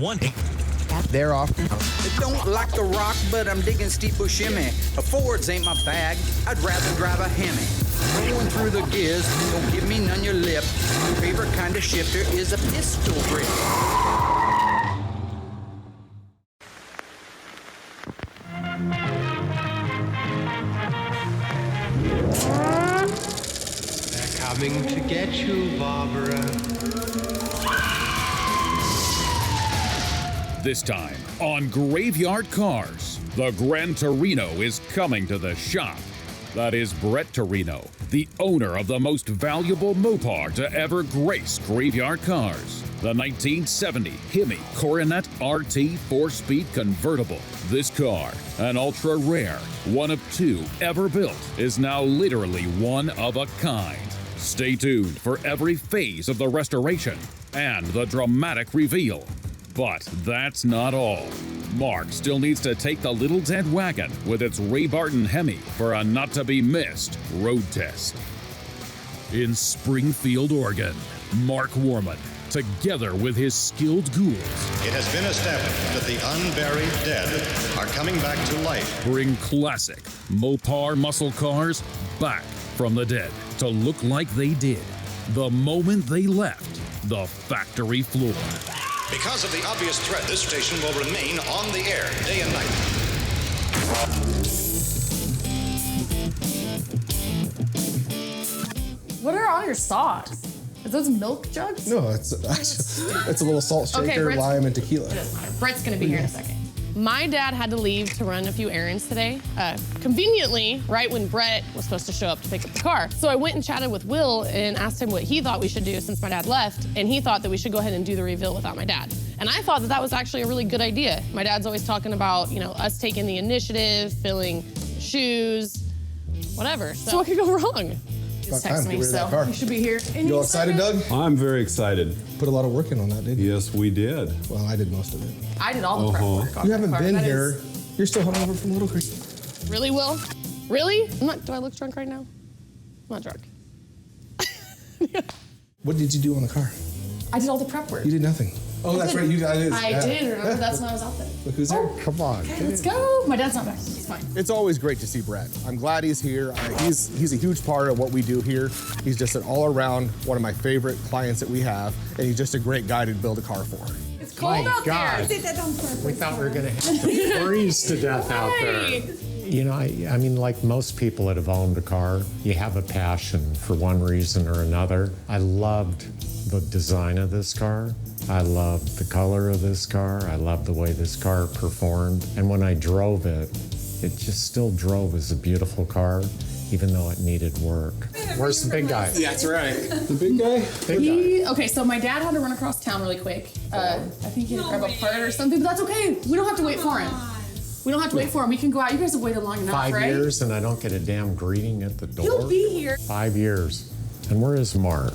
one. They're off. I don't like the rock, but I'm digging steep shimmy. A Ford's ain't my bag, I'd rather drive a Hemi. Rolling through the gears, don't give me none your lip. My favorite kind of shifter is a pistol grip. They're coming to get you, Barbara. This time on Graveyard Carz, the Gran Torino is coming to the shop. That is Brett Torino, the owner of the most valuable Mopar to ever grace Graveyard Carz, the 1970 Hemi Coronet RT 4-speed convertible. This car, an ultra rare, one of two ever built, is now literally one of a kind. Stay tuned for every phase of the restoration and the dramatic reveal. But that's not all. Mark still needs to take the little dead wagon with its Ray Barton Hemi for a not-to-be-missed road test. In Springfield, Oregon, Mark Warman, together with his skilled ghouls, It has been established that the unburied dead are coming back to life. bring classic Mopar muscle cars back from the dead to look like they did the moment they left the factory floor. Because of the obvious threat, this station will remain on the air day and night. What are on your sauce? Are those milk jugs? No, it's a little salt shaker, Okay, Brett's- lime, and tequila. It doesn't matter. Brett's gonna be here in a second. My dad had to leave to run a few errands today. Conveniently, right when Brett was supposed to show up to pick up the car. So I went and chatted with Will and asked him what he thought we should do since my dad left, and he thought that we should go ahead and do the reveal without my dad. And I thought that that was actually a really good idea. My dad's always talking about, you know, us taking the initiative, filling shoes, whatever. So what could go wrong? Just About time text to me, get rid of that so car. you should be here. You all excited, Doug? I'm very excited. Put a lot of work in on that, didn't you? Yes, we did. Well, I did most of it. I did all the prep work on You that haven't car. been That here. is- You're still hungover from Little Creek. Really, Will? Really? Do I look drunk right now? I'm not drunk. What did you do on the car? I did all the prep work. You did nothing. Oh, that's right. You did. I did, remember? That's when I was out there. Look who's there. Come on. Okay, let's go. My dad's not back. It's fine. It's always great to see Brett. I'm glad he's here. He's a huge part of what we do here. He's just an all-around one of my favorite clients that we have, and he's just a great guy to build a car for. It's cold out God. there. We thought we were going to have to freeze to death out there. You know, I mean, like most people that have owned a car, you have a passion for one reason or another. I loved the design of this car. I loved the color of this car. I loved the way this car performed. And when I drove it, it just still drove as a beautiful car, even though it needed work. Where's the big guy? That's right. The big guy? Okay, so my dad had to run across town really quick. I think he had to grab a part or something, but that's okay. We don't have to wait for him. We don't have to wait for him. We can go out. You guys have waited long enough, 5 right? years and I don't get a damn greeting at the door. He'll be here. 5 years. And where is Mark?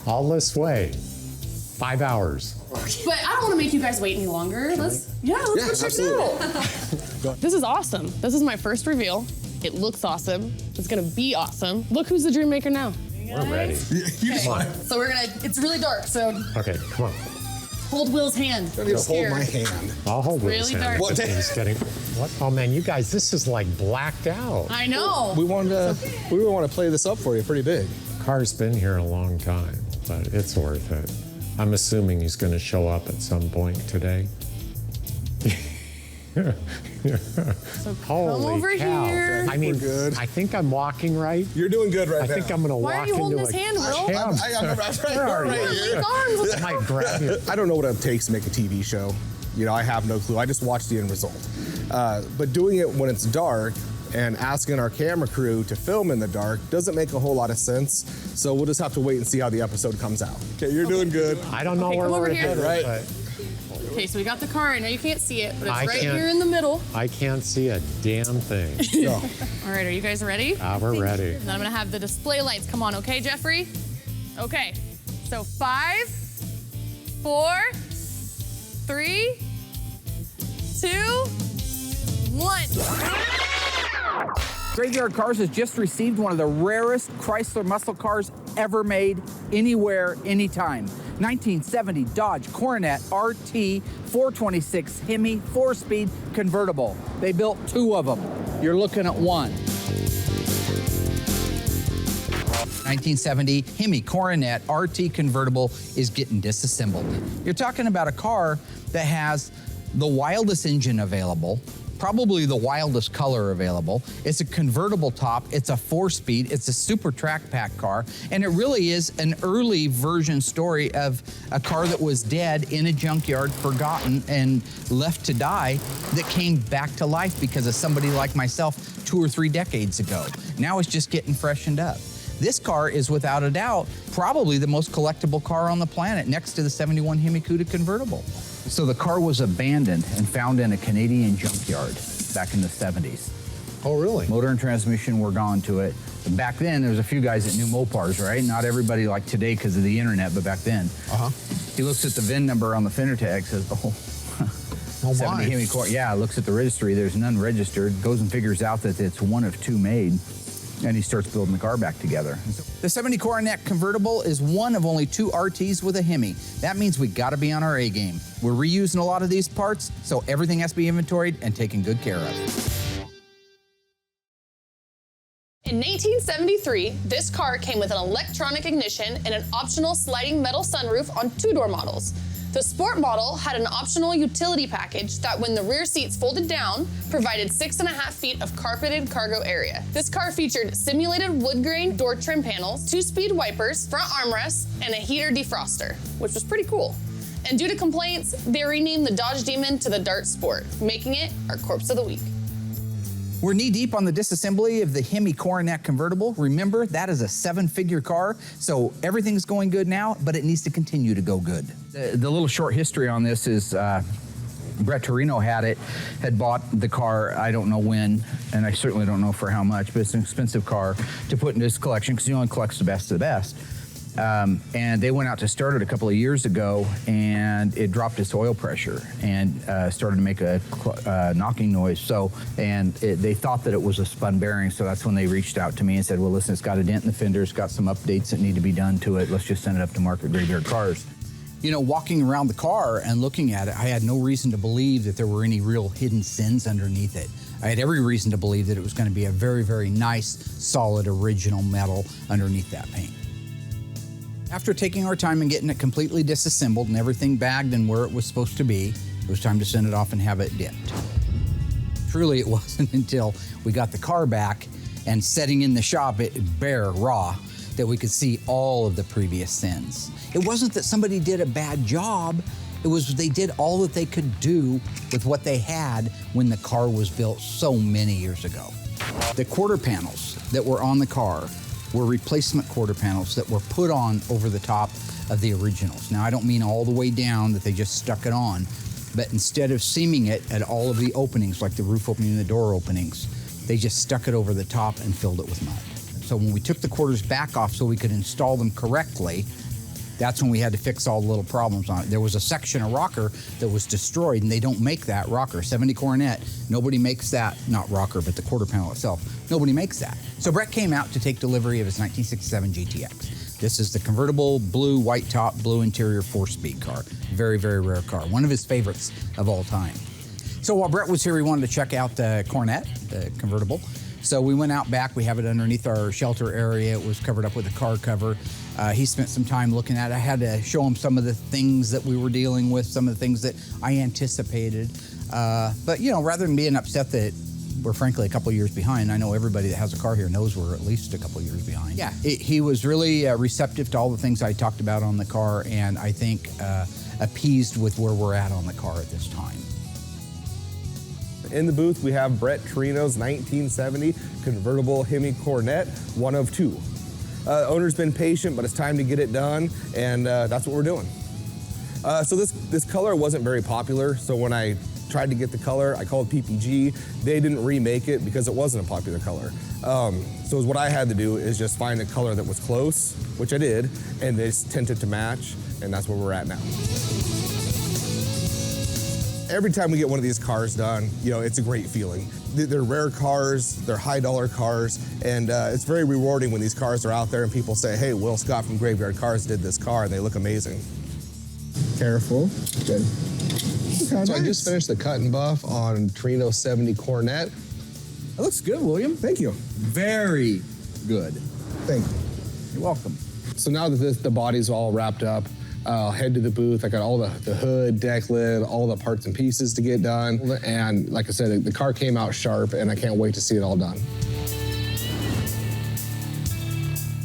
All this way. 5 hours. But I don't want to make you guys wait any longer. Let's go check it out. This is awesome. This is my first reveal. It looks awesome. It's gonna be awesome. Look who's the dream maker now. We're ready. Come on. So it's really dark, so Okay, come on. hold Will's hand. Don't even hold my hand. I'll hold Really Will's hand. dark. What? He's getting. What? Oh man, you guys, this is like blacked out. I know. We want to play this up for you pretty big. Car's been here a long time, but it's worth it. I'm assuming he's going to show up at some point today. So Holy come over cow. here. I mean, good. I think I'm walking right. You're doing good right I now. think I'm going to Why are walk you holding into his a hand, Will? cab. I'm right Where are you? Link arms. I might grab you. I don't know what it takes to make a TV show. You know, I have no clue. I just watch the end result. But doing it when it's dark and asking our camera crew to film in the dark doesn't make a whole lot of sense. So we'll just have to wait and see how the episode comes out. Okay, you're doing good. I don't know Okay, where come over we're here. headed, Right. but Okay, so we got the car. I know you can't see it, but it's I right can't. here in the middle. I can't see a damn thing. No. All right, are you guys ready? We're ready. And then I'm gonna have the display lights come on, okay, Jeffrey? Okay, so 5, 4, 3, 2, 1. Graveyard Carz has just received one of the rarest Chrysler muscle cars ever made, anywhere, anytime. 1970 Dodge Coronet RT 426 Hemi 4-speed convertible. They built 2 of them. You're looking at one. 1970 Hemi Coronet RT convertible is getting disassembled. You're talking about a car that has the wildest engine available, probably the wildest color available. It's a convertible top, it's a 4-speed, it's a super track pack car, and it really is an early version story of a car that was dead in a junkyard, forgotten, and left to die, that came back to life because of somebody like myself 2 or 3 decades ago. Now it's just getting freshened up. This car is, without a doubt, probably the most collectible car on the planet, next to the 71 Hemi Cuda convertible. So the car was abandoned and found in a Canadian junkyard back in the 70s. Oh, really? Motor and transmission were gone to it. Back then, there was a few guys that knew Mopars, right? Not everybody like today because of the internet, but back then. He looks at the VIN number on the fender tag, says, oh, 70 Hemi car. Yeah, looks at the registry, there's none registered, goes and figures out that it's one of 2 made, and he starts building the car back together. The 70 Coronet convertible is one of only 2 RTs with a Hemi. That means we gotta be on our A game. We're reusing a lot of these parts, so everything has to be inventoried and taken good care of. In 1973, this car came with an electronic ignition and an optional sliding metal sunroof on 2-door models. The Sport model had an optional utility package that, when the rear seats folded down, provided 6.5 feet of carpeted cargo area. This car featured simulated wood grain door trim panels, 2-speed wipers, front armrests, and a heater defroster, which was pretty cool. And due to complaints, they renamed the Dodge Demon to the Dart Sport, making it our Corpse of the Week. We're knee-deep on the disassembly of the Hemi Coronet convertible. Remember, that is a 7-figure car, so everything's going good now, but it needs to continue to go good. The little short history on this is Brett Torino had bought the car, I don't know when, and I certainly don't know for how much, but it's an expensive car to put in his collection because he only collects the best of the best. And they went out to start it a couple of years ago, and it dropped its oil pressure and started to make a knocking noise. They thought that it was a spun bearing, so that's when they reached out to me and said, well, listen, it's got a dent in the fender, it's got some updates that need to be done to it. Let's just send it up to Market Graveyard Cars. You know, walking around the car and looking at it, I had no reason to believe that there were any real hidden sins underneath it. I had every reason to believe that it was going to be a very, very nice, solid, original metal underneath that paint. After taking our time and getting it completely disassembled and everything bagged and where it was supposed to be, it was time to send it off and have it dipped. Truly, it wasn't until we got the car back and setting in the shop it bare, raw, that we could see all of the previous sins. It wasn't that somebody did a bad job, it was they did all that they could do with what they had when the car was built so many years ago. The quarter panels that were on the car were replacement quarter panels that were put on over the top of the originals. Now, I don't mean all the way down that they just stuck it on, but instead of seaming it at all of the openings, like the roof opening and the door openings, they just stuck it over the top and filled it with mud. So when we took the quarters back off so we could install them correctly, that's when we had to fix all the little problems on it. There was a section of rocker that was destroyed, and they don't make that rocker. 70 Coronet, nobody makes that, not rocker, but the quarter panel itself. Nobody makes that. So Brett came out to take delivery of his 1967 GTX. This is the convertible blue, white top, blue interior 4-speed car. Very, very rare car. One of his favorites of all time. So while Brett was here, he wanted to check out the Coronet, the convertible. So we went out back. We have it underneath our shelter area. It was covered up with a car cover. He spent some time looking at it. I had to show him some of the things that we were dealing with, some of the things that I anticipated. But, you know, rather than being upset that we're frankly a couple years behind, I know everybody that has a car here knows we're at least a couple years behind. Yeah, he was really receptive to all the things I talked about on the car, and I think appeased with where we're at on the car at this time. In the booth, we have Brett Torino's 1970 convertible Hemi Coronet, one of 2. Owner's been patient, but it's time to get it done, and that's what we're doing. So this color wasn't very popular, so when I tried to get the color, I called PPG. They didn't remake it because it wasn't a popular color. So what I had to do is just find a color that was close, which I did, and they just tinted to match, and that's where we're at now. Every time we get one of these cars done, you know, it's a great feeling. They're rare cars, they're high-dollar cars, and it's very rewarding when these cars are out there and people say, hey, Will Scott from Graveyard Cars did this car, and they look amazing. Careful. Good. Okay, so I just finished the cut and buff on Torino 70 Cornet. That looks good, William. Thank you. Very good. Thank you. You're welcome. So now that the body's all wrapped up, I'll head to the booth. I got all the hood, deck lid, all the parts and pieces to get done. And like I said, the car came out sharp, and I can't wait to see it all done.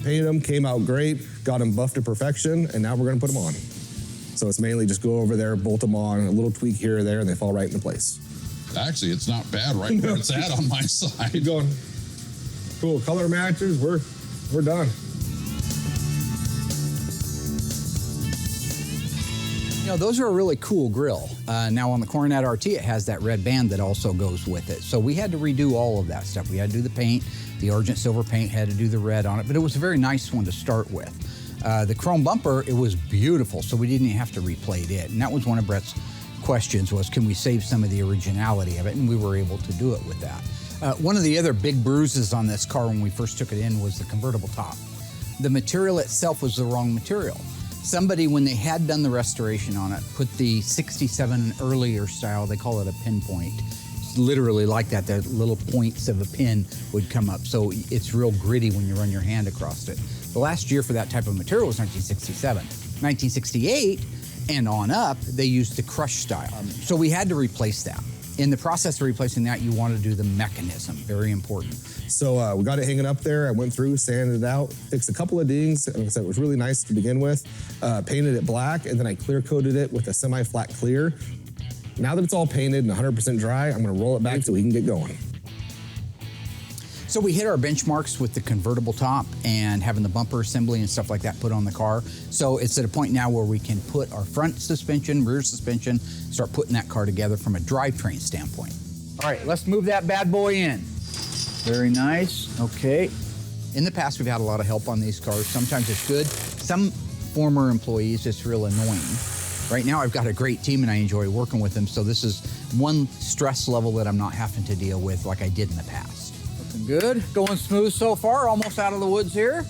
Painted them, came out great, got them buffed to perfection, and now we're gonna put them on. So it's mainly just go over there, bolt them on, a little tweak here or there, and they fall right into place. Actually, it's not bad right where it's at on my side. Keep going. Cool, color matches, we're done. You know, those are a really cool grill. Now on the Coronet RT, it has that red band that also goes with it. So we had to redo all of that stuff. We had to do the paint, the Argent Silver paint, had to do the red on it, but it was a very nice one to start with. The chrome bumper, it was beautiful, so we didn't have to replate it. And that was one of Brett's questions was, can we save some of the originality of it? And we were able to do it with that. One of the other big bruises on this car when we first took it in was the convertible top. The material itself was the wrong material. Somebody, when they had done the restoration on it, put the 67 and earlier style, they call it a pinpoint. It's literally like that, the little points of a pin would come up. So it's real gritty when you run your hand across it. The last year for that type of material was 1967. 1968 and on up, they used the crush style. So we had to replace that. In the process of replacing that, you want to do the mechanism, very important. So we got it hanging up there. I went through, sanded it out, fixed a couple of dings. Like I said, it was really nice to begin with. Painted it black, and then I clear coated it with a semi-flat clear. Now that it's all painted and 100% dry, I'm gonna roll it back so we can get going. So we hit our benchmarks with the convertible top and having the bumper assembly and stuff like that put on the car. So it's at a point now where we can put our front suspension, rear suspension, start putting that car together from a drivetrain standpoint. All right, let's move that bad boy in. Very nice, okay. In the past, we've had a lot of help on these cars. Sometimes it's good. Some former employees, it's real annoying. Right now, I've got a great team and I enjoy working with them. So this is one stress level that I'm not having to deal with like I did in the past. Looking good, going smooth so far, almost out of the woods here.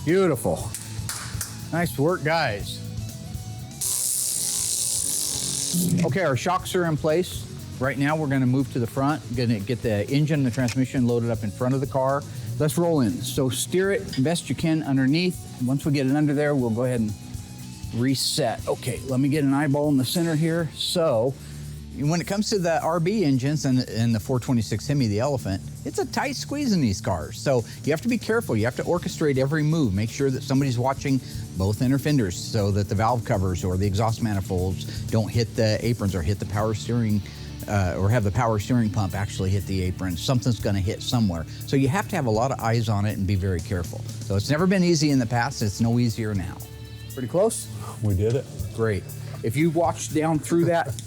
Beautiful. Nice work, guys. Okay, our shocks are in place. Right now, we're gonna move to the front, gonna get the engine and the transmission loaded up in front of the car. Let's roll in. So steer it best you can underneath. Once we get it under there, we'll go ahead and reset. Okay, let me get an eyeball in the center here. So, when it comes to the RB engines and the 426 Hemi, the Elephant, it's a tight squeeze in these cars. So you have to be careful. You have to orchestrate every move. Make sure that somebody's watching both inner fenders so that the valve covers or the exhaust manifolds don't hit the aprons or hit the power steering or have the power steering pump actually hit the apron. Something's gonna hit somewhere. So you have to have a lot of eyes on it and be very careful. So it's never been easy in the past. It's no easier now. Pretty close? We did it. Great. If you watched down through that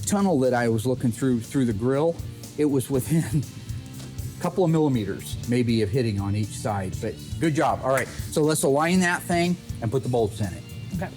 tunnel that I was looking through the grill, it was within a couple of millimeters maybe of hitting on each side, but good job. All right, so let's align that thing and put the bolts in it. Okay.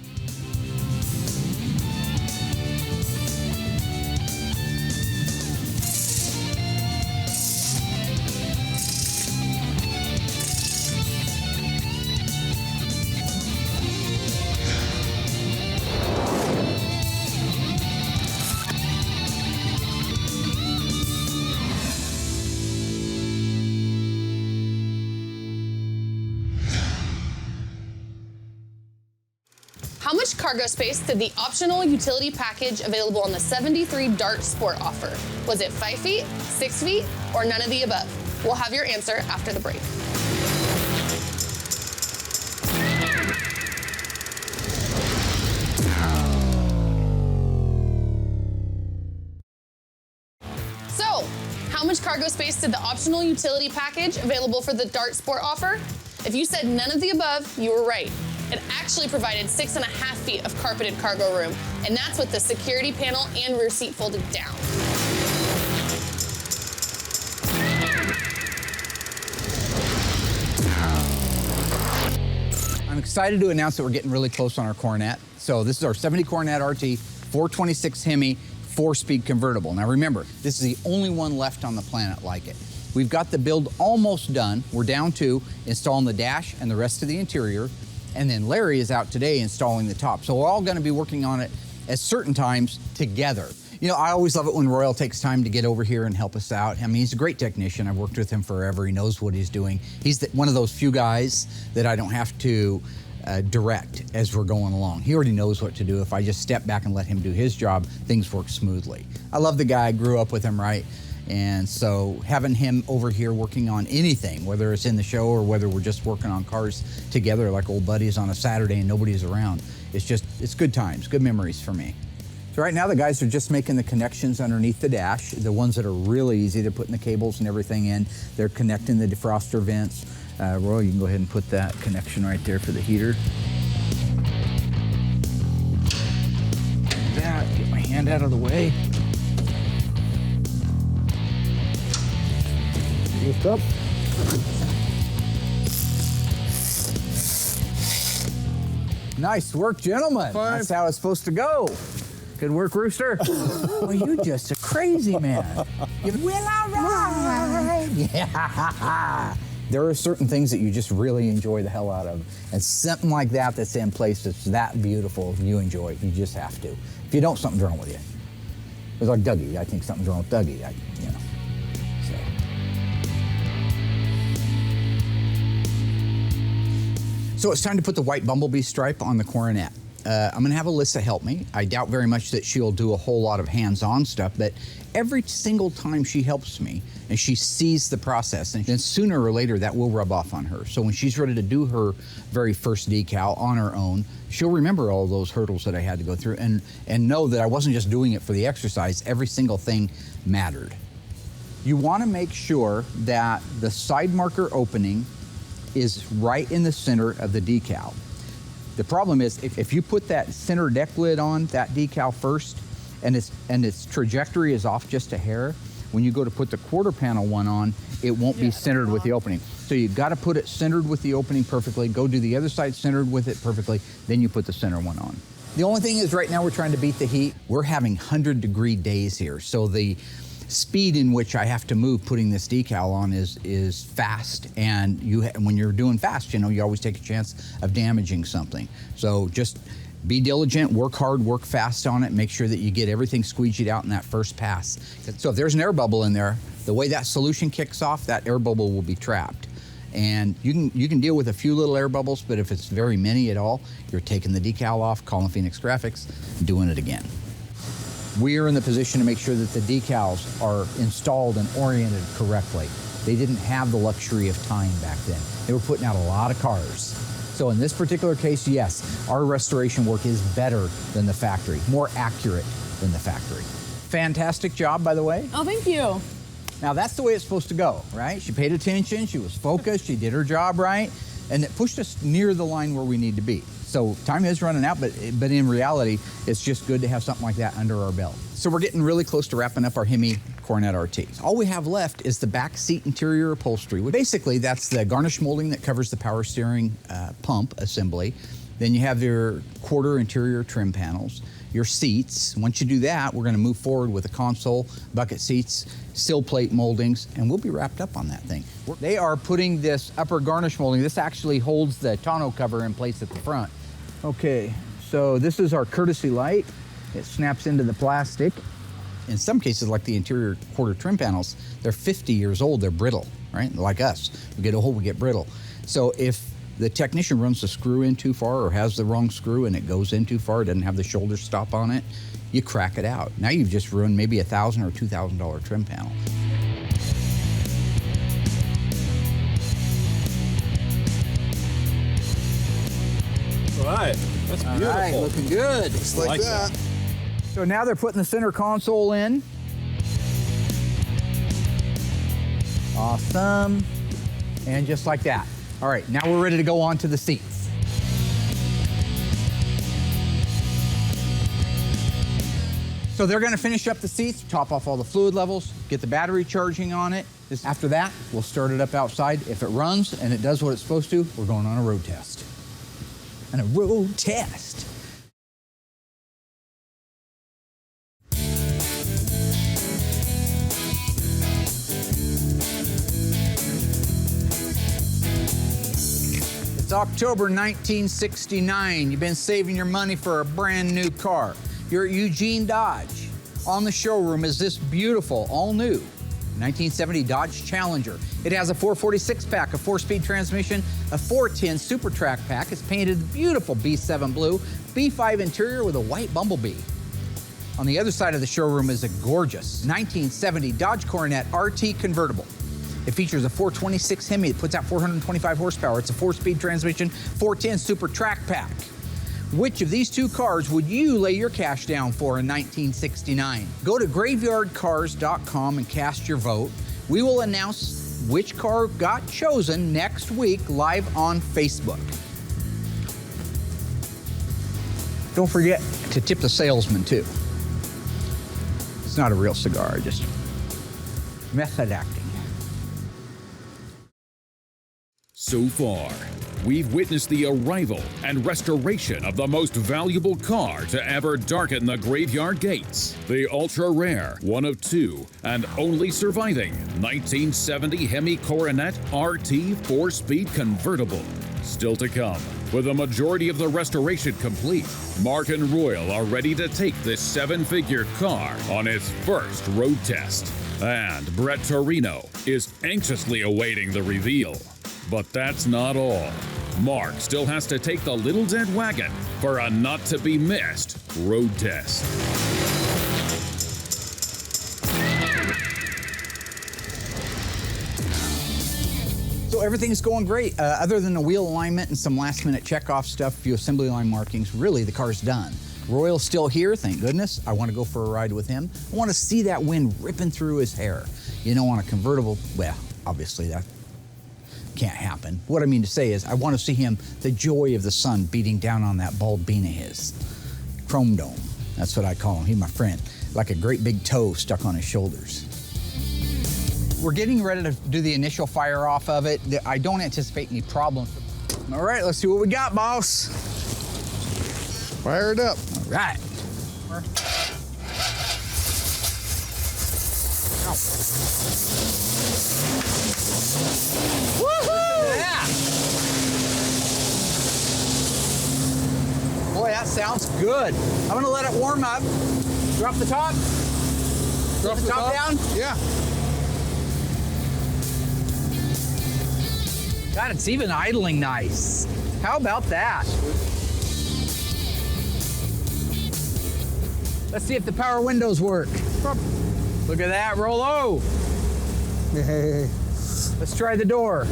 How much cargo space did the optional utility package available on the 73 Dart Sport offer? Was it 5 feet, 6 feet, or none of the above? We'll have your answer after the break. So, how much cargo space did the optional utility package available for the Dart Sport offer? If you said none of the above, you were right. It actually provided 6.5 feet of carpeted cargo room, and that's with the security panel and rear seat folded down. I'm excited to announce that we're getting really close on our Coronet. So this is our 70 Coronet RT, 426 Hemi, 4-speed convertible. Now remember, this is the only one left on the planet like it. We've got the build almost done. We're down to installing the dash and the rest of the interior. And then Larry is out today installing the top. So we're all gonna be working on it at certain times together. You know, I always love it when Royal takes time to get over here and help us out. I mean, he's a great technician. I've worked with him forever. He knows what he's doing. He's one of those few guys that I don't have to direct as we're going along. He already knows what to do. If I just step back and let him do his job, things work smoothly. I love the guy. I grew up with him, right? And so having him over here working on anything, whether it's in the show or whether we're just working on cars together like old buddies on a Saturday and nobody's around, it's good times, good memories for me. So right now the guys are just making the connections underneath the dash, the ones that are really easy. They're putting the cables and everything in. They're connecting the defroster vents. Roy, you can go ahead and put that connection right there for the heater. Get my hand out of the way. Lift up. Nice work, gentlemen. That's how it's supposed to go. Good work, Rooster. Well, you just a crazy man. You will all right. Yeah. There are certain things that you just really enjoy the hell out of. And something like that that's in place that's that beautiful, you enjoy it. You just have to. If you don't, something's wrong with you. It's like Dougie. I think something's wrong with Dougie. So it's time to put the white bumblebee stripe on the coronet. I'm gonna have Alyssa help me. I doubt very much that she'll do a whole lot of hands-on stuff, but every single time she helps me and she sees the process, and then sooner or later that will rub off on her. So when she's ready to do her very first decal on her own, she'll remember all those hurdles that I had to go through and know that I wasn't just doing it for the exercise. Every single thing mattered. You wanna make sure that the side marker opening is right in the center of the decal. The problem is if you put that center deck lid on that decal first and its trajectory is off just a hair, when you go to put the quarter panel one on, it won't be centered with the opening. So you've got to put it centered with the opening perfectly, go do the other side centered with it perfectly, then you put the center one on. The only thing is right now we're trying to beat the heat. We're having 100-degree days here, so the speed in which I have to move putting this decal on is fast, and when you're doing fast, you know, you always take a chance of damaging something. So just be diligent, work hard, work fast on it, make sure that you get everything squeegeed out in that first pass. So if there's an air bubble in there, the way that solution kicks off, that air bubble will be trapped. And you can deal with a few little air bubbles, but if it's very many at all, you're taking the decal off, calling Phoenix Graphics, and doing it again. We are in the position to make sure that the decals are installed and oriented correctly. They didn't have the luxury of time back then. They were putting out a lot of cars. So in this particular case, yes, our restoration work is better than the factory, more accurate than the factory. Fantastic job, by the way. Oh, thank you. Now that's the way it's supposed to go, right? She paid attention, she was focused, she did her job right, and it pushed us near the line where we need to be. So time is running out, but in reality, it's just good to have something like that under our belt. So we're getting really close to wrapping up our Hemi Coronet RT. All we have left is the back seat interior upholstery. Basically, that's the garnish molding that covers the power steering pump assembly. Then you have your quarter interior trim panels, your seats. Once you do that, we're gonna move forward with the console, bucket seats, sill plate moldings, and we'll be wrapped up on that thing. They are putting this upper garnish molding. This actually holds the tonneau cover in place at the front. Okay, so this is our courtesy light. It snaps into the plastic. In some cases, like the interior quarter trim panels, they're 50 years old, they're brittle, right? Like us, we get old, we get brittle. So if the technician runs the screw in too far or has the wrong screw and it goes in too far, it doesn't have the shoulder stop on it, you crack it out. Now you've just ruined maybe a $1,000 or $2,000 trim panel. All right, that's beautiful. All right, looking good. Just like that. So now they're putting the center console in. Awesome. And just like that. All right, now we're ready to go on to the seats. So they're gonna finish up the seats, top off all the fluid levels, get the battery charging on it. After that, we'll start it up outside. If it runs and it does what it's supposed to, we're going on a road test. And a road test. It's October 1969. You've been saving your money for a brand new car. You're at Eugene Dodge. On the showroom is this beautiful, all-new 1970 Dodge Challenger. It has a 446 pack, a 4-speed transmission, a 410 Super Track pack. It's painted beautiful B7 blue, B5 interior with a white bumblebee. On the other side of the showroom is a gorgeous 1970 Dodge Coronet RT convertible. It features a 426 Hemi that puts out 425 horsepower. It's a 4-speed transmission, 410 Super Track pack. Which of these two cars would you lay your cash down for in 1969? Go to graveyardcars.com and cast your vote. We will announce which car got chosen next week live on Facebook. Don't forget to tip the salesman too. It's not a real cigar, just method acting. So far, we've witnessed the arrival and restoration of the most valuable car to ever darken the graveyard gates. The ultra-rare, one of two, and only surviving 1970 Hemi Coronet RT 4-speed convertible. Still to come. With a majority of the restoration complete, Mark and Royal are ready to take this 7-figure car on its first road test. And Brett Torino is anxiously awaiting the reveal. But that's not all. Mark still has to take the little dead wagon for a not-to-be-missed road test. So everything's going great. Other than the wheel alignment and some last-minute check-off stuff, a few assembly line markings, really the car's done. Royal's still here, thank goodness. I want to go for a ride with him. I want to see that wind ripping through his hair. You know, on a convertible, well, obviously that can't happen. What I mean to say is I want to see him, the joy of the sun beating down on that bald bean of his. Chrome dome, that's what I call him. He's my friend. Like a great big toe stuck on his shoulders. We're getting ready to do the initial fire off of it. I don't anticipate any problems. All right, let's see what we got, boss. Fire it up. All right. Woohoo! Yeah. Boy, that sounds good. I'm gonna let it warm up. Drop the top. Drop the top down. Yeah. God, it's even idling nice. How about that? Let's see if the power windows work. Look at that, Rollo. Hey. Let's try the door.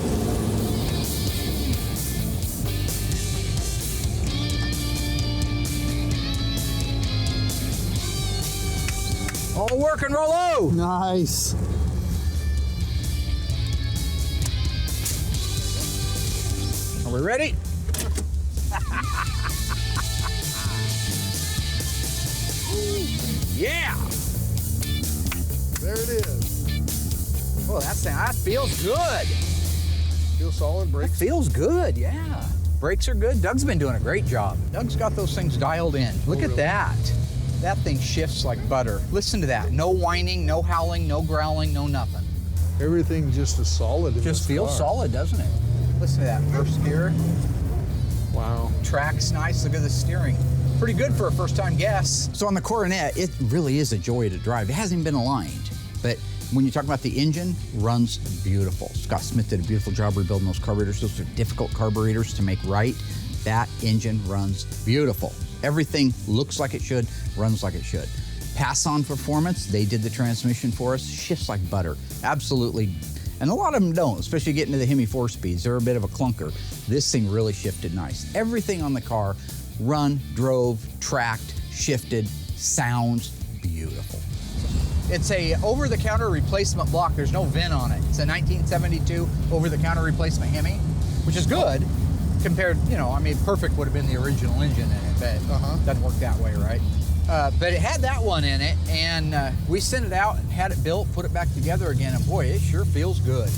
All working, Rollo. Nice. Are we ready? Yeah. There it is. Oh, that feels good. Feel solid, brakes. Feels good, yeah. Brakes are good. Doug's been doing a great job. Doug's got those things dialed in. Look at that. That thing shifts like butter. Listen to that. No whining, no howling, no growling, no nothing. Everything just is solid. Just feels solid, doesn't it? Listen to that first gear. Wow. Track's nice. Look at the steering. Pretty good for a first-time guest. So on the Coronet, it really is a joy to drive. It hasn't even been aligned, but when you talk about the engine, runs beautiful. Scott Smith did a beautiful job rebuilding those carburetors. Those are difficult carburetors to make right. That engine runs beautiful. Everything looks like it should, runs like it should. Pass-on performance, they did the transmission for us, shifts like butter. Absolutely. And a lot of them don't, especially getting to the Hemi 4-speeds. They're a bit of a clunker. This thing really shifted nice. Everything on the car, run, drove, tracked, shifted, sounds beautiful. It's a over-the-counter replacement block. There's no VIN on it. It's a 1972 over-the-counter replacement Hemi, which is good compared, you know, I mean, perfect would have been the original engine in it, but doesn't work that way, right? But it had that one in it, and we sent it out and had it built, put it back together again, and boy, it sure feels good.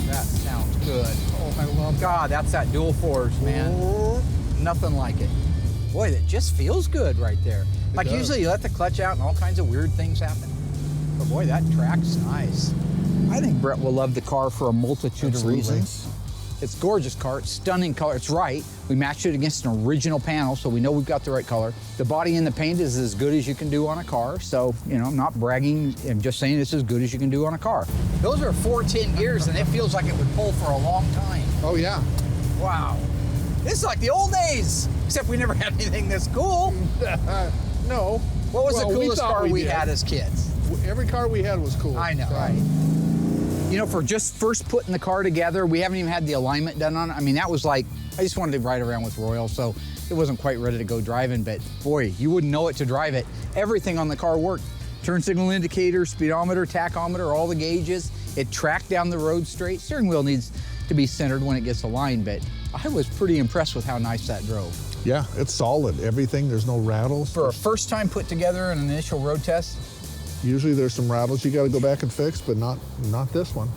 That sounds good. Oh, I love God, that's that dual fours, man. Oh. Nothing like it. Boy, that just feels good right there. Like usually you let the clutch out and all kinds of weird things happen. But boy, that track's nice. I think Brett will love the car for a multitude Absolutely. of reasons. It's a gorgeous car, it's stunning color, it's right. We matched it against an original panel, so we know we've got the right color. The body and the paint is as good as you can do on a car, so, you know, I'm not bragging, I'm just saying it's as good as you can do on a car. Those are 410 gears, and it feels like it would pull for a long time. Oh, yeah. Wow. This is like the old days, except we never had anything this cool. No. What was Well, the we coolest thought car we we did. had as kids? Every car we had was cool. I know, right? You know, for just first putting the car together, we haven't even had the alignment done on it. I mean, that was like, I just wanted to ride around with Royal, so it wasn't quite ready to go driving, but boy, you wouldn't know it to drive it. Everything on the car worked. Turn signal indicator, speedometer, tachometer, all the gauges. It tracked down the road straight. Steering wheel needs to be centered when it gets aligned, but I was pretty impressed with how nice that drove. Yeah, it's solid. Everything, there's no rattles. For a first time put together in an initial road test, Usually there's some rattles you got to go back and fix, but not this one.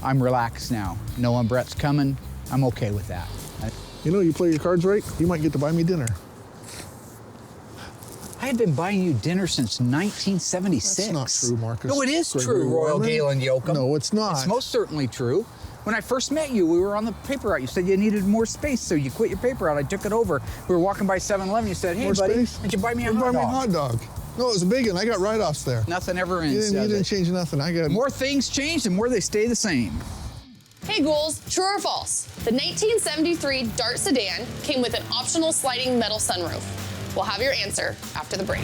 I'm relaxed now. Knowing Brett's coming, I'm okay with that. You know, you play your cards right, you might get to buy me dinner. I had been buying you dinner since 1976. That's not true, Marcus. No, it is Gregory true, Royal Warman. Galen Yoakum. No, it's not. It's most certainly true. When I first met you, we were on the paper route. You said you needed more space, so you quit your paper route. I took it over. We were walking by 7-Eleven. You said, hey, More buddy, space? why don't you buy me a Buy hot me a dog? hot dog. No, it was a big one. I got write-offs there. Nothing ever You ends, didn't does it? change nothing. I got More things change, the more they stay the same. Hey ghouls, true or false? The 1973 Dart sedan came with an optional sliding metal sunroof. We'll have your answer after the break.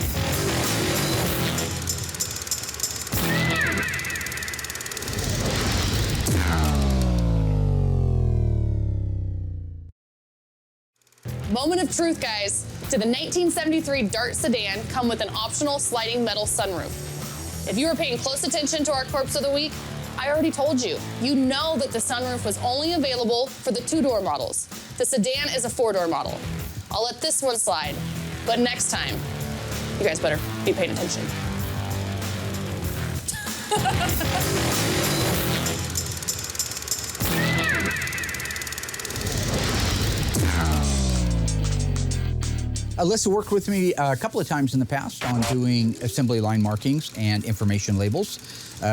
Moment of truth, guys. Did the 1973 Dart sedan come with an optional sliding metal sunroof? If you were paying close attention to our Corpse of the Week, I already told you. You know that the sunroof was only available for the 2-door models. The sedan is a 4-door model. I'll let this one slide, but next time, you guys better be paying attention. Alyssa worked with me a couple of times in the past on doing assembly line markings and information labels.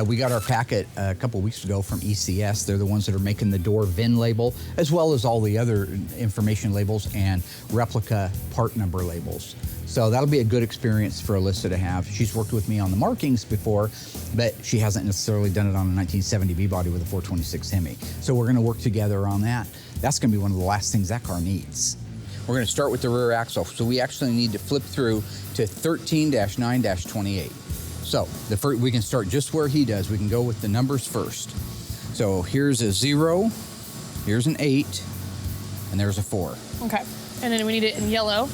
We got our packet a couple of weeks ago from ECS. They're the ones that are making the door VIN label, as well as all the other information labels and replica part number labels. So that'll be a good experience for Alyssa to have. She's worked with me on the markings before, but she hasn't necessarily done it on a 1970 V-body with a 426 Hemi. So we're gonna work together on that. That's gonna be one of the last things that car needs. We're going to start with the rear axle. So we actually need to flip through to 13-9-28. So we can start just where he does. We can go with the numbers first. So here's a 0, here's an 8, and there's a 4. Okay, and then we need it in yellow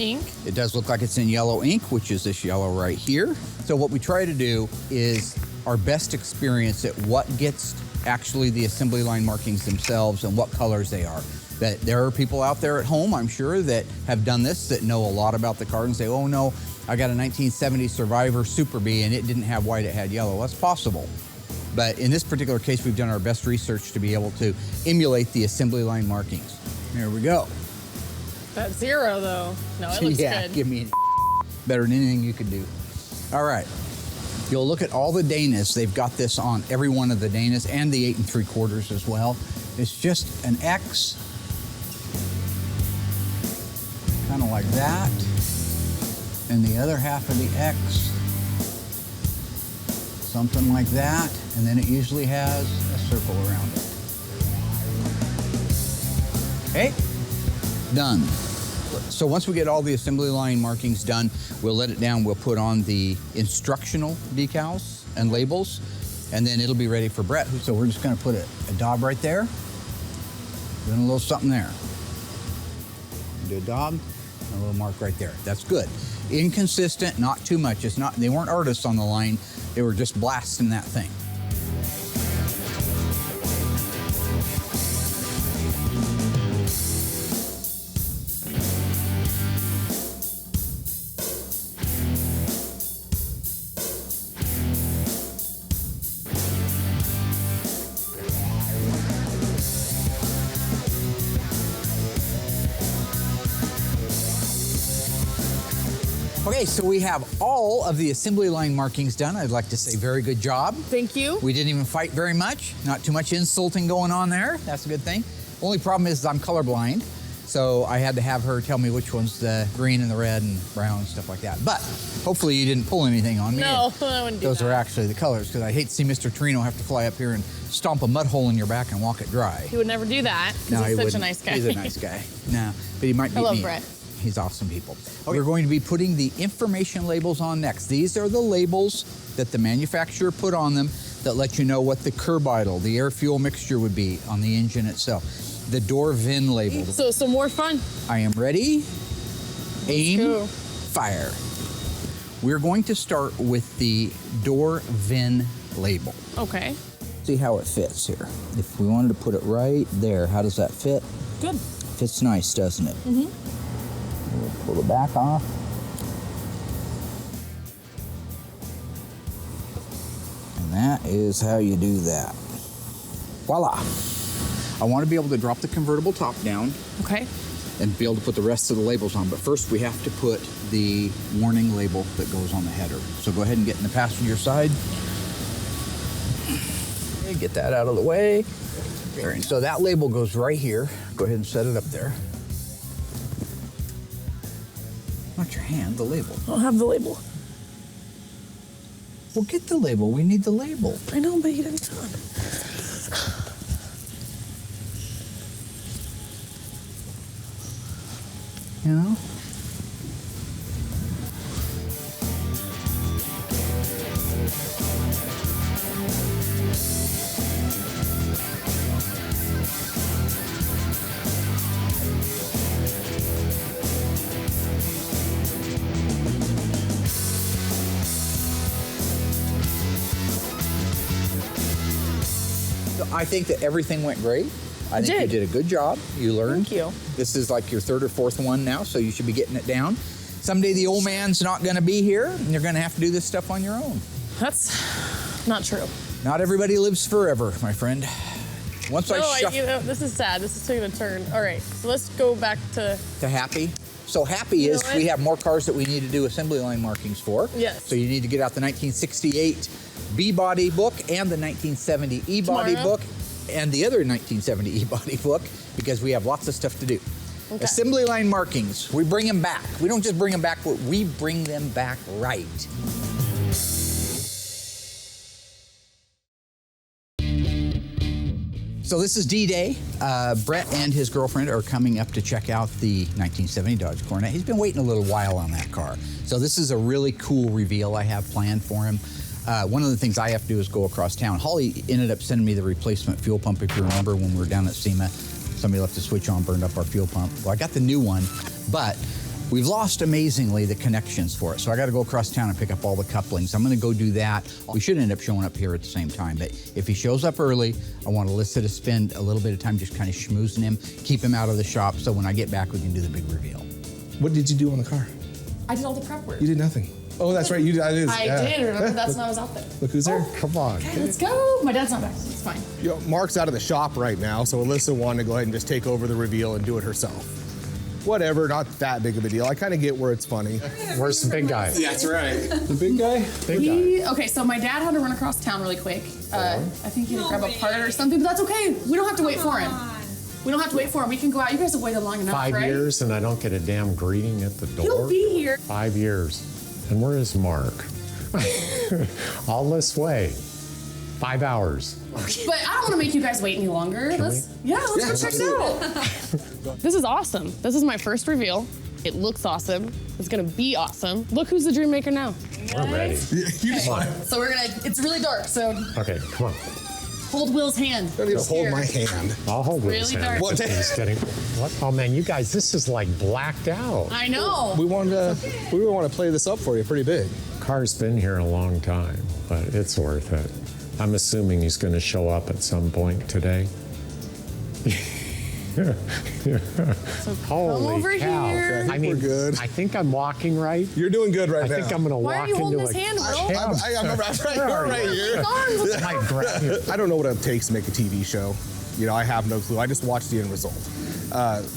ink. It does look like it's in yellow ink, which is this yellow right here. So what we try to do is our best experience at what gets actually the assembly line markings themselves and what colors they are. That there are people out there at home, I'm sure, that have done this, that know a lot about the car and say, oh no, I got a 1970 Survivor Super Bee and it didn't have white, it had yellow. That's possible. But in this particular case, we've done our best research to be able to emulate the assembly line markings. Here we go. That 0 though, no, it looks Yeah, good. give me better than anything you can do. All right. You'll look at all the Danas. They've got this on every one of the Danas and the 8 3/4 as well. It's just an X, kind of like that, and the other half of the X, something like that, and then it usually has a circle around it. Okay, done. So once we get all the assembly line markings done, we'll let it down, we'll put on the instructional decals and labels, and then it'll be ready for Brett. So we're just gonna put a daub right there, doing a little something there. Do a daub, and a little mark right there. That's good. Inconsistent, not too much. It's not, they weren't artists on the line, they were just blasting that thing. Okay, so we have all of the assembly line markings done. I'd like to say very good job. Thank you. We didn't even fight very much. Not too much insulting going on there. That's a good thing. Only problem is I'm colorblind, so I had to have her tell me which one's the green and the red and brown and stuff like that. But hopefully you didn't pull anything on me. No, I wouldn't do Those that. are actually the colors, because I hate to see Mr. Torino have to fly up here and stomp a mud hole in your back and walk it dry. He would never do that. 'Cause No, he's he such a wouldn't. nice guy. He's a nice guy. No, but he might be I love mean. Brett. He's awesome people. Okay. We're going to be putting the information labels on next. These are the labels that the manufacturer put on them that let you know what the curb idle, the air fuel mixture would be on the engine itself. The door VIN label. So some more fun. I am ready. Aim, go. fire. We're going to start with the door VIN label. Okay. See how it fits here. If we wanted to put it right there, how does that fit? Good. Fits nice, doesn't it? Mm-hmm. We'll pull the back off. And that is how you do that. Voila. I want to be able to drop the convertible top down Okay. and be able to put the rest of the labels on. But first we have to put the warning label that goes on the header. So go ahead and get in the passenger side. Okay, get that out of the way. There. So that label goes right here. Go ahead and set it up there. Not your hand, the label. I'll have the label. Well, get the label. We need the label. I know, but he didn't tell him. You know? So I think that everything went great. I think you did a good job. You learned. Thank you. This is like your third or fourth one now, so you should be getting it down. Someday the old man's not going to be here, and you're going to have to do this stuff on your own. That's not true. Not everybody lives forever, my friend. Once I shuffle this is sad. This is taking a turn. All right, so let's go back to to happy. So happy You is know what? we have more cars that we need to do assembly line markings for. Yes. So you need to get out the 1968 B body book and the 1970 E body Tomorrow? book and the other 1970 E body book, because we have lots of stuff to do. Okay. Assembly line markings, we bring them back. We don't just bring them back, but we bring them back right. So this is D-Day. Brett and his girlfriend are coming up to check out the 1970 Dodge Coronet. He's been waiting a little while on that car. So this is a really cool reveal I have planned for him. One of the things I have to do is go across town. Holly ended up sending me the replacement fuel pump, if you remember, when we were down at SEMA. Somebody left the switch on, burned up our fuel pump. Well, I got the new one, but we've lost, amazingly, the connections for it. So I got to go across town and pick up all the couplings. I'm going to go do that. We should end up showing up here at the same time, but if he shows up early, I want Alyssa to spend a little bit of time just kind of schmoozing him, keep him out of the shop, so when I get back, we can do the big reveal. What did you do on the car? I did all the prep work. You did nothing. Oh, that's right. You did. I did. Remember, that's when I was out there. Look who's there. Come on. Okay, let's go. My dad's not back, so it's fine. You know, Mark's out of the shop right now, so Alyssa wanted to go ahead and just take over the reveal and do it herself. Whatever, not that big of a deal. I kind of get where it's funny. Where's the big guy? That's right. The big guy? Big guy. Okay, so my dad had to run across town really quick. I think he had to grab a part or something, but that's okay. We don't have to wait for him. We don't have to wait for him. We can go out. You guys have waited long enough, 5 right? years and I don't get a damn greeting at the door. He'll be here. 5 years. And where is Mark? All this way. 5 hours. But I don't want to make you guys wait any longer. Let's go check it out. This is awesome. This is my first reveal. It looks awesome. It's gonna be awesome. Look who's the dream maker now. We're ready. Come on. So we're gonna, it's really dark, so Okay, come on. hold Will's hand. Don't even hold Here. my hand. I'll hold Will's Really hand. dark. He's getting, what? Oh man, you guys, this is like blacked out. I know. We want to play this up for you pretty big. Car's been here a long time, but it's worth it. I'm assuming he's going to show up at some point today. So Holy come over cow. here. I think we're good. I think I'm walking right. You're doing good right I now. think I'm going to Why are walk you holding into his hand, Will? I'm right here. I grab you. I don't know what it takes to make a TV show. You know, I have no clue. I just watch the end result.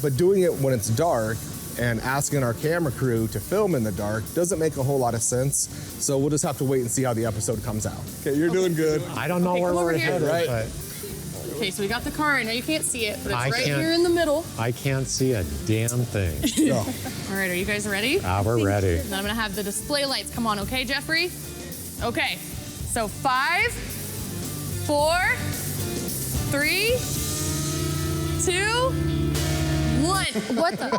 But doing it when it's dark and asking our camera crew to film in the dark doesn't make a whole lot of sense. So we'll just have to wait and see how the episode comes out. Okay, you're doing good. I don't know where come over we're here. headed, Right. but Okay, so we got the car. I know you can't see it, but it's I right can't- here in the middle. I can't see a damn thing. No. All right, are you guys ready? We're ready. Then I'm gonna have the display lights come on, okay, Jeffrey? Okay, so 5, 4, 3, 2, 1. What the?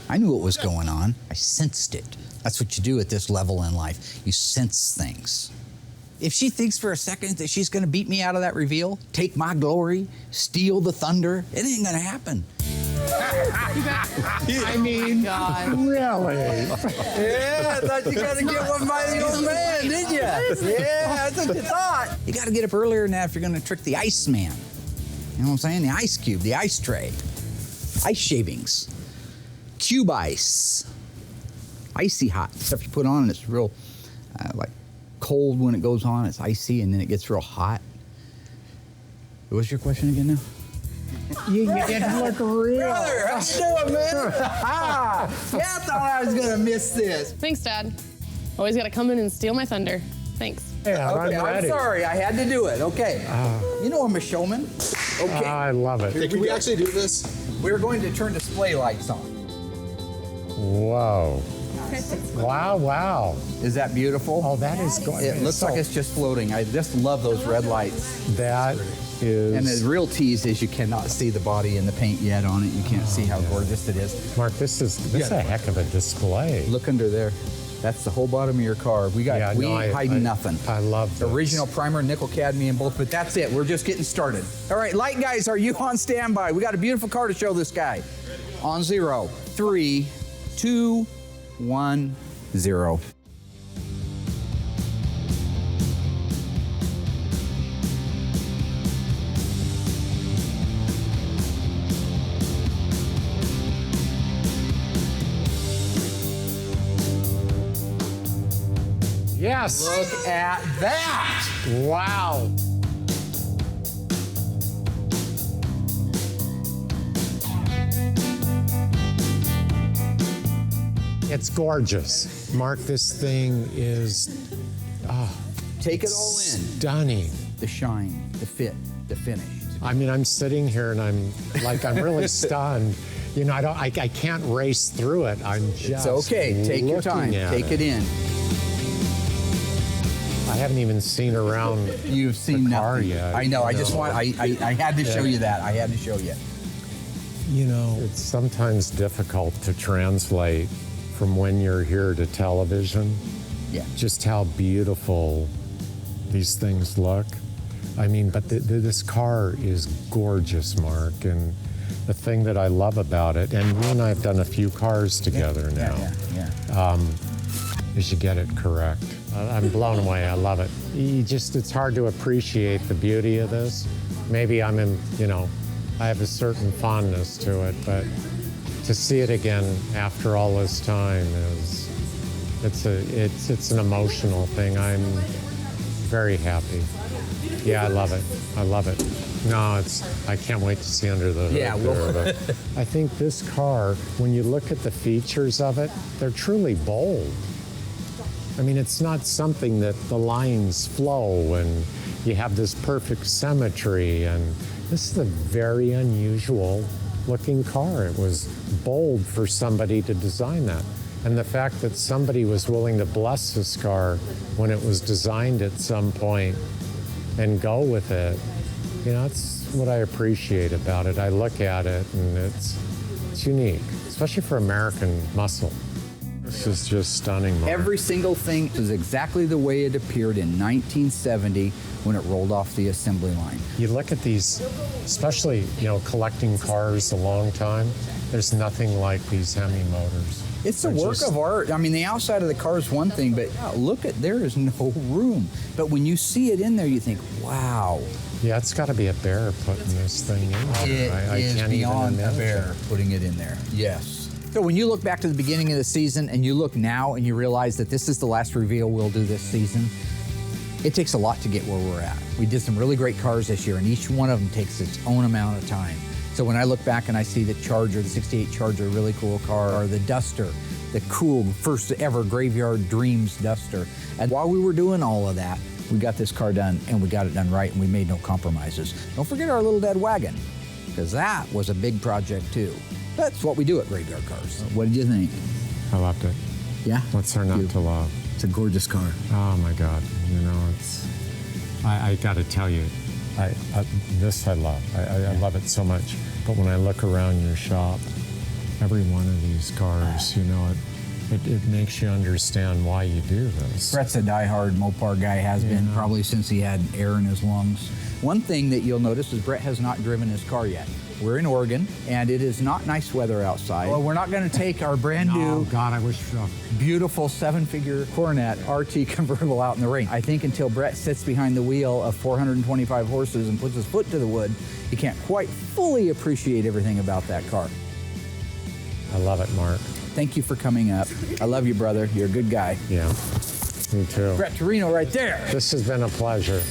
I knew what was going on. I sensed it. That's what you do at this level in life. You sense things. If she thinks for a second that she's gonna beat me out of that reveal, take my glory, steal the thunder, it ain't gonna happen. I mean, really? Yeah, I thought you gotta get one by the old man, did you? Yeah, that's what you thought. You gotta get up earlier than that if you're gonna trick the ice man. You know what I'm saying? The ice cube, the ice tray, ice shavings, cube ice, icy hot stuff you put on, and it's real like cold when it goes on. It's icy, and then it gets real hot. What's your question again now? You didn't look real. Brother, how you doing, man? Yeah, I thought I was gonna miss this. Thanks, Dad. Always gotta come in and steal my thunder. Thanks. Yeah, Okay, I'm I'm ready. sorry, I had to do it. Okay. You know I'm a showman. Okay. I love it. Hey, can we actually do this? We're going to turn display lights on. Whoa. Wow, wow. Is that beautiful? Oh, that is good. It looks like it's just floating. I just love those red lights. That is. And the real tease is you cannot see the body and the paint yet on it. You can't see how gorgeous it is. Mark, this is a heck of a display. Look under there. That's the whole bottom of your car. We ain't hiding nothing. I love this. Original primer, nickel cadmium, both, but that's it. We're just getting started. All right, light guys, are you on standby? We got a beautiful car to show this guy. On 0, 3, 2, 1, 0. Yes. Look at that. Wow. It's gorgeous. Mark, this thing is Take it all in. stunning. The shine, the fit, the finish. I mean, I'm sitting here and I'm really stunned. You know, I can't race through it. I'm just It's okay. Take your looking time. at Take it in. I haven't even seen around You've seen the car nothing. yet. I know. I just want. I had to show you that. I had to show you. You know, it's sometimes difficult to translate from when you're here to television. Yeah. Just how beautiful these things look. I mean, but this car is gorgeous, Mark. And the thing that I love about it, and you and I have done a few cars together now, is you get it correct. I'm blown away. I love it. It's hard to appreciate the beauty of this. Maybe I have a certain fondness to it, but to see it again after all this time it's an emotional thing. I'm very happy. Yeah, I love it. I love it. No, I can't wait to see under the hood. Yeah, there, but I think this car, when you look at the features of it, they're truly bold. I mean, it's not something that the lines flow and you have this perfect symmetry. And this is a very unusual looking car. It was bold for somebody to design that. And the fact that somebody was willing to bless this car when it was designed at some point and go with it, you know, that's what I appreciate about it. I look at it and it's unique, especially for American muscle. This is just stunning, Mark. Every single thing is exactly the way it appeared in 1970 when it rolled off the assembly line. You look at these, especially, collecting cars a long time, there's nothing like these Hemi motors. It's a work of art. I mean, the outside of the car is one thing, but there is no room. But when you see it in there, you think, wow. Yeah, it's got to be a bear putting this thing in there. It is beyond a bear putting it in there. Yes. So when you look back to the beginning of the season and you look now and you realize that this is the last reveal we'll do this season, it takes a lot to get where we're at. We did some really great cars this year, and each one of them takes its own amount of time. So when I look back and I see the Charger, the 68 Charger, really cool car, or the Duster, the cool first ever Graveyard Dreams Duster. And while we were doing all of that, we got this car done, and we got it done right, and we made no compromises. Don't forget our little dead wagon, because that was a big project too. That's what we do at Graveyard Cars. What did you think? I loved it. Yeah? What's there not to love? It's a gorgeous car. Oh my God, you know, it's, I gotta tell you, this I love. I love it so much. But when I look around your shop, every one of these cars, you know, it makes you understand why you do this. Brett's a diehard Mopar guy, has been probably since he had air in his lungs. One thing that you'll notice is Brett has not driven his car yet. We're in Oregon, and it is not nice weather outside. Well, we're not going to take our brand new, God, I wish beautiful 7-figure Coronet RT convertible out in the rain. I think until Brett sits behind the wheel of 425 horses and puts his foot to the wood, he can't quite fully appreciate everything about that car. I love it, Mark. Thank you for coming up. I love you, brother. You're a good guy. Yeah, me too. Brett Torino right there. This has been a pleasure.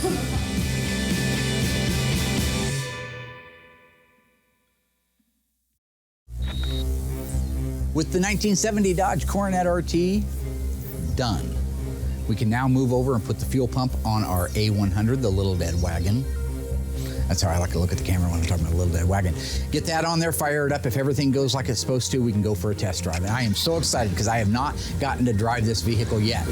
With the 1970 Dodge Coronet RT done, we can now move over and put the fuel pump on our A100, the little dead wagon. That's how I like to look at the camera when I'm talking about a little dead wagon. Get that on there, fire it up. If everything goes like it's supposed to, we can go for a test drive. And I am so excited because I have not gotten to drive this vehicle yet.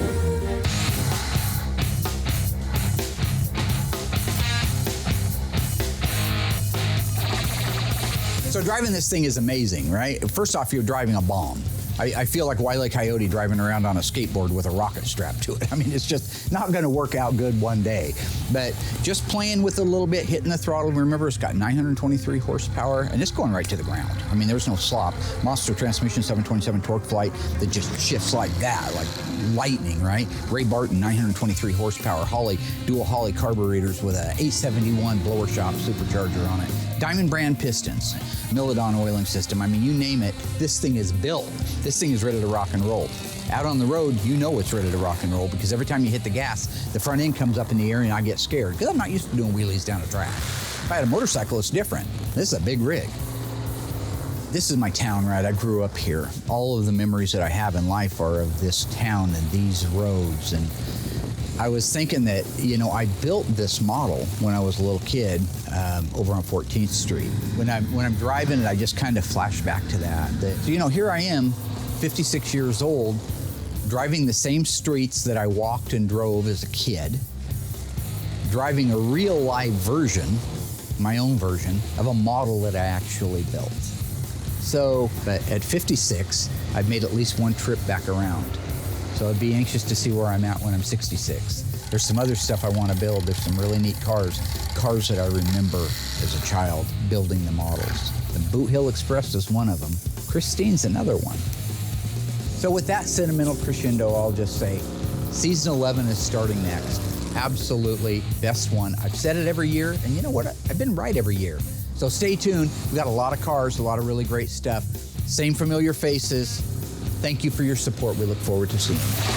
So driving this thing is amazing, right? First off, you're driving a bomb. I feel like Wile E. Coyote driving around on a skateboard with a rocket strapped to it. I mean, it's just not gonna work out good one day. But just playing with it a little bit, hitting the throttle. Remember, it's got 923 horsepower, and it's going right to the ground. I mean, there's no slop. Monster transmission, 727 torque flight that just shifts like that, like lightning, right? Ray Barton, 923 horsepower. Holley, dual Holley carburetors with a 871 blower shop supercharger on it. Diamond brand pistons, Milodon oiling system. I mean, you name it, this thing is built. This thing is ready to rock and roll. Out on the road, you know it's ready to rock and roll because every time you hit the gas, the front end comes up in the air and I get scared because I'm not used to doing wheelies down a track. If I had a motorcycle, it's different. This is a big rig. This is my town, right? I grew up here. All of the memories that I have in life are of this town and these roads. And I was thinking that, you know, I built this model when I was a little kid over on 14th Street. When I'm driving it, I just kind of flash back to that. So, you know, here I am, 56 years old, driving the same streets that I walked and drove as a kid, driving a real live version, my own version, of a model that I actually built. So, but at 56, I've made at least one trip back around. So I'd be anxious to see where I'm at when I'm 66. There's some other stuff I want to build. There's some really neat cars that I remember as a child building the models. The Boot Hill Express is one of them. Christine's another one. So with that sentimental crescendo, I'll just say, season 11 is starting next. Absolutely best one. I've said it every year, and you know what? I've been right every year. So stay tuned. We've got a lot of cars, a lot of really great stuff. Same familiar faces. Thank you for your support. We look forward to seeing you.